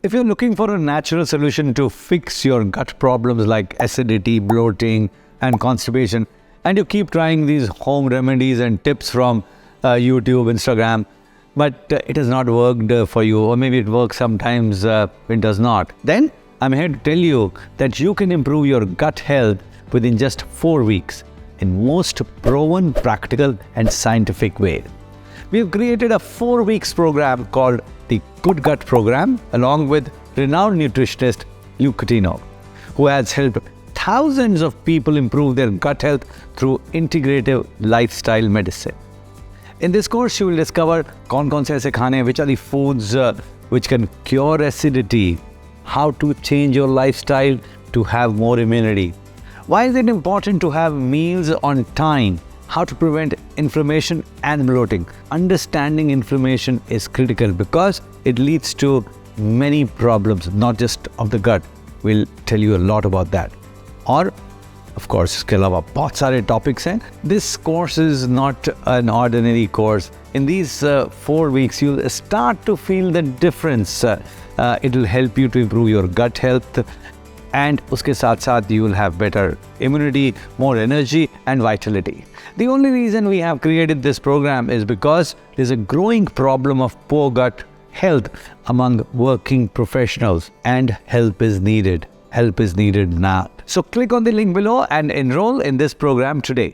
If you're looking for a natural solution to fix your gut problems like acidity, bloating, and constipation, and you keep trying these home remedies and tips from YouTube, Instagram, but it has not worked for you, or maybe it works sometimes, it does not, then I'm here to tell you that you can improve your gut health within just 4 weeks in most proven, practical, and scientific way. We have created a 4 weeks program called the Good Gut Program, along with renowned nutritionist Luke Coutinho, who has helped thousands of people improve their gut health through integrative lifestyle medicine. In this course, you will discover kaun se aise khane, which are the foods which can cure acidity, how to change your lifestyle to have more immunity, why is it important to have meals on time, how to prevent inflammation and bloating. Understanding inflammation is critical because it leads to many problems, not just of the gut. We'll tell you a lot about that. और of course, इसके अलावा बहुत सारे topics हैं. This course is not an ordinary course. In these 4 weeks, you'll start to feel the difference. It will help you to improve your gut health, and उसके साथ साथ you will have better immunity, more energy and vitality. The only reason we have created this program is because there's a growing problem of poor gut health among working professionals, and help is needed. Help is needed now. So click on the link below and enroll in this program today.